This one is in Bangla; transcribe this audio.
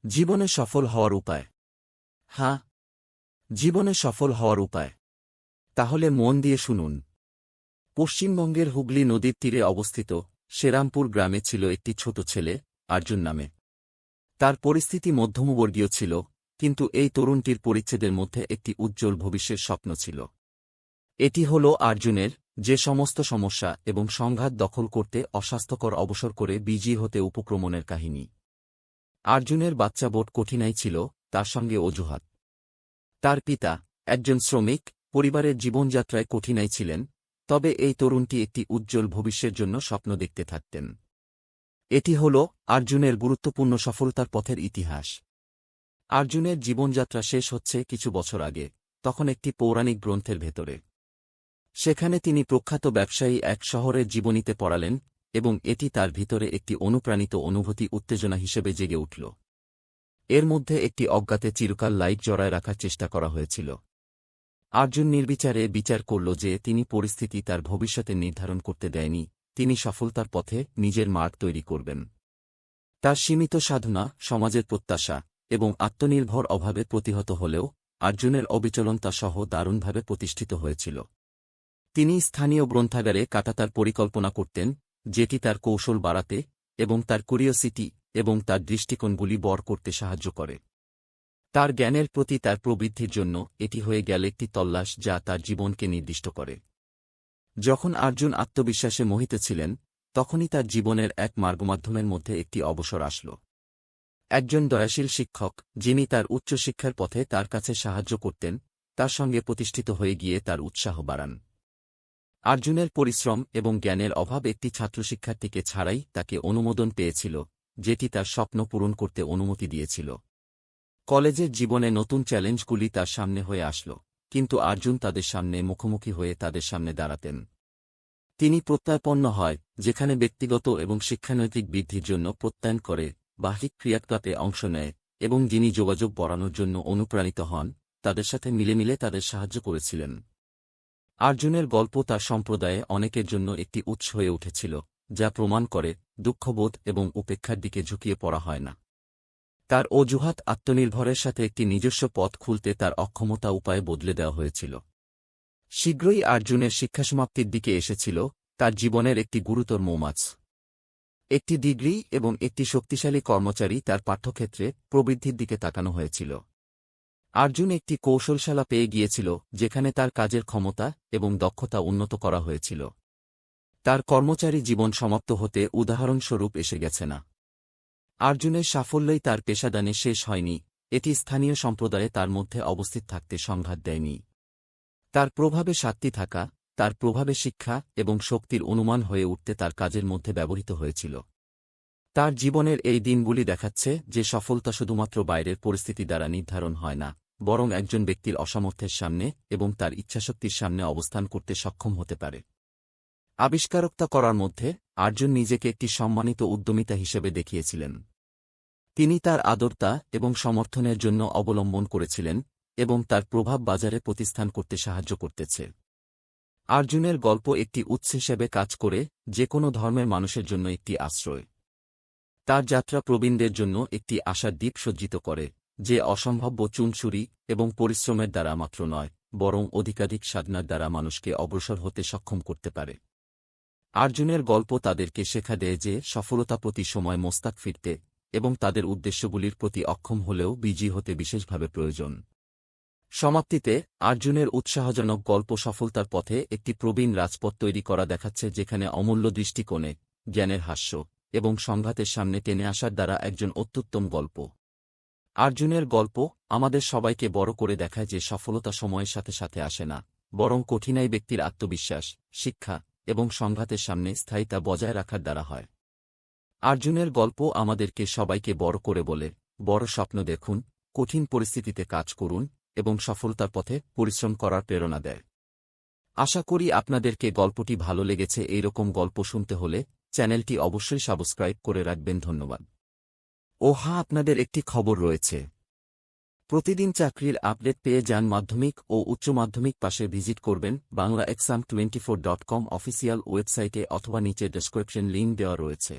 জীবনে সফল হওয়ার উপায়। হ্যাঁ, জীবনে সফল হওয়ার উপায়। তাহলে মন দিয়ে শুনুন। পশ্চিমবঙ্গের হুগলি নদীর তীরে অবস্থিত শ্রীরামপুর গ্রামে ছিল একটি ছোট ছেলে, অর্জুন নামে। তার পরিস্থিতি মধ্যমবর্গীয় ছিল, কিন্তু এই তরুণটির পরিচ্ছেদের মধ্যে একটি উজ্জ্বল ভবিষ্যের স্বপ্ন ছিল। এটি হল অর্জুনের, যে সমস্ত সমস্যা এবং সংঘাত দখল করতে অস্বাস্থ্যকর অবসর করে বিজয়ী হতে উপক্রমণের কাহিনী। অর্জুনের বাচ্চা বোট কঠিনাই ছিল, তার সঙ্গে অজুহাত। তার পিতা, একজন শ্রমিক, পরিবারের জীবনযাত্রায় কঠিনাই ছিলেন, তবে এই তরুণটি একটি উজ্জ্বল ভবিষ্যের জন্য স্বপ্ন দেখতে থাকতেন। এটি হল অর্জুনের গুরুত্বপূর্ণ সফলতার পথের ইতিহাস। অর্জুনের জীবনযাত্রা শেষ হচ্ছে কিছু বছর আগে, তখন একটি পৌরাণিক গ্রন্থের ভেতরে। সেখানে তিনি প্রখ্যাত ব্যবসায়ী এক শহরের জীবনীতে পড়ালেন, এবং এটি তার ভিতরে একটি অনুপ্রাণিত অনুভূতি উত্তেজনা হিসেবে জেগে উঠল। এর মধ্যে একটি অজ্ঞাতে চিরকাল লাইট জড়ায় রাখার চেষ্টা করা হয়েছিল। অর্জুন নির্বিচারে বিচার করল যে তিনি পরিস্থিতি তার ভবিষ্যতে নির্ধারণ করতে দেয়নি, তিনি সফলতার পথে নিজের মার্গ তৈরি করবেন। তার সীমিত সাধনা, সমাজের প্রত্যাশা এবং আত্মনির্ভর অভাবে প্রতিহত হলেও অর্জুনের অবিচলনতা সহ দারুণভাবে প্রতিষ্ঠিত হয়েছিল। তিনি স্থানীয় গ্রন্থাগারে কাটাতার পরিকল্পনা করতেন, যেটি তার কৌশল বাড়াতে এবং তার কিউরিওসিটি এবং তার দৃষ্টিকোণগুলি বড় করতে সাহায্য করে। তার জ্ঞানের প্রতি তার প্রবৃদ্ধির জন্য এটি হয়ে গেল একটি তল্লাশ যা তার জীবনকে নির্দিষ্ট করে। যখন অর্জুন আত্মবিশ্বাসে মোহিত ছিলেন, তখনই তার জীবনের এক মার্গমাধ্যমের মধ্যে একটি অবসর আসল। একজন দয়াশীল শিক্ষক, যিনি তার উচ্চশিক্ষার পথে তার কাছে সাহায্য করতেন, তার সঙ্গে প্রতিষ্ঠিত হয়ে গিয়ে তার উৎসাহ বাড়ান। অর্জুনের পরিশ্রম এবং জ্ঞানের অভাব একটি ছাত্রশিক্ষার্থীকে ছাড়াই তাকে অনুমোদন পেয়েছিল, যেটি তার স্বপ্ন পূরণ করতে অনুমতি দিয়েছিল। কলেজের জীবনে নতুন চ্যালেঞ্জগুলি তার সামনে হয়ে আসল, কিন্তু অর্জুন তাদের সামনে মুখোমুখি হয়ে তাদের সামনে দাঁড়াতেন। তিনি প্রত্যয়াপন্ন হয়, যেখানে ব্যক্তিগত এবং শিক্ষানৈতিক বৃদ্ধির জন্য প্রত্যয়ন করে, বাহ্যিক ক্রিয়াকলাপে অংশ নেয়, এবং যিনি যোগাযোগ বাড়ানোর জন্য অনুপ্রাণিত হন, তাদের সাথে মিলে তাদের সাহায্য করেছিলেন। অর্জুনের গল্প তার সম্প্রদায়ে অনেকের জন্য একটি উৎস হয়ে উঠেছিল, যা প্রমাণ করে দুঃখবোধ এবং উপেক্ষার দিকে ঝুঁকিয়ে পড়া হয় না। তার অজুহাত আত্মনির্ভরের সাথে একটি নিজস্ব পথ খুলতে তার অক্ষমতা উপায়ে বদলে দেওয়া হয়েছিল। শীঘ্রই অর্জুনের শিক্ষাসমাপ্তির দিকে এসেছিল, তার জীবনের একটি গুরুতর মৌমাছ। একটি ডিগ্রি এবং একটি শক্তিশালী কর্মচারী তার পাঠ্যক্ষেত্রে প্রবৃদ্ধির দিকে তাকানো হয়েছিল। অর্জুন একটি কৌশলশালা পেয়ে গিয়েছিল, যেখানে তার কাজের ক্ষমতা এবং দক্ষতা উন্নত করা হয়েছিল। তার কর্মচারী জীবন সমাপ্ত হতে উদাহরণস্বরূপ এসে গেছে না। অর্জুনের সাফল্যই তার পেশাদানে শেষ হয়নি, এটি স্থানীয় সম্প্রদায়ে তার মধ্যে অবস্থিত থাকতে সংঘাত দেয়নি। তার প্রভাবে সাক্ষী থাকা, তার প্রভাবে শিক্ষা এবং শক্তির অনুমান হয়ে উঠতে তার কাজের মধ্যে ব্যবহৃত হয়েছিল। তার জীবনের এই দিনগুলি দেখাচ্ছে যে সফলতা শুধুমাত্র বাইরের পরিস্থিতি দ্বারা নির্ধারণ হয় না, বরং একজন ব্যক্তির অসামর্থ্যের সামনে এবং তার ইচ্ছাশক্তির সামনে অবস্থান করতে সক্ষম হতে পারে। আবিষ্কারকতা করার মধ্যে অর্জুন নিজেকে একটি সম্মানিত উদ্যমিতা হিসেবে দেখিয়েছিলেন। তিনি তার আদরতা এবং সমর্থনের জন্য অবলম্বন করেছিলেন, এবং তার প্রভাব বাজারে প্রতিস্থান করতে সাহায্য করতেছে। অর্জুনের গল্প একটি উৎস হিসেবে কাজ করে, যে কোনো ধর্মের মানুষের জন্য একটি আশ্রয়। তার যাত্রা প্রবীণদের জন্য একটি আশার দ্বীপ সজ্জিত করে, যে অসম্ভাব্য চুনচুরি এবং পরিশ্রমের দ্বারা মাত্র নয়, বরং অধিকাধিক সাধনার দ্বারা মানুষকে অগ্রসর হতে সক্ষম করতে পারে। অর্জুনের গল্প তাদেরকে শেখা দেয় যে সফলতা প্রতি সময় মোস্তাক ফিরতে এবং তাদের উদ্দেশ্যগুলির প্রতি অক্ষম হলেও বিজয়ী হতে বিশেষভাবে প্রয়োজন। সমাপ্তিতে অর্জুনের উৎসাহজনক গল্প সফলতার পথে একটি প্রবীণ রাজপথ তৈরি করা দেখাচ্ছে, যেখানে অমূল্য দৃষ্টিকোণে, জ্ঞানের হাস্য এবং সংঘাতের সামনে টেনে আসার দ্বারা একজন অত্যুত্তম গল্প। অর্জুনের গল্প আমাদের সবাইকে বড় করে দেখায় যে সফলতা সময়ের সাথে সাথে আসে না, বরং কঠিনাই ব্যক্তির আত্মবিশ্বাস, শিক্ষা এবং সংঘাতের সামনে স্থায়িতা বজায় রাখার দ্বারা হয়। অর্জুনের গল্প আমাদেরকে সবাইকে বড় করে বলে, বড় স্বপ্ন দেখুন, কঠিন পরিস্থিতিতে কাজ করুন এবং সফলতার পথে পরিশ্রম করার প্রেরণা দেয়। আশা করি আপনাদেরকে গল্পটি ভালো লেগেছে। এইরকম গল্প শুনতে হলে চ্যানেলটি অবশ্যই সাবস্ক্রাইব করে রাখবেন। ধন্যবাদ। ও হ্যাঁ, আপনাদের একটি খবর রয়েছে। প্রতিদিন চাকরির আপডেট পেয়ে যান মাধ্যমিক ও উচ্চ মাধ্যমিক পাশে ভিজিট করবেন banglaexam24.com অফিসিয়াল ওয়েবসাইটে, অথবা নিচে ডেসক্রিপশন লিংক দেওয়া রয়েছে।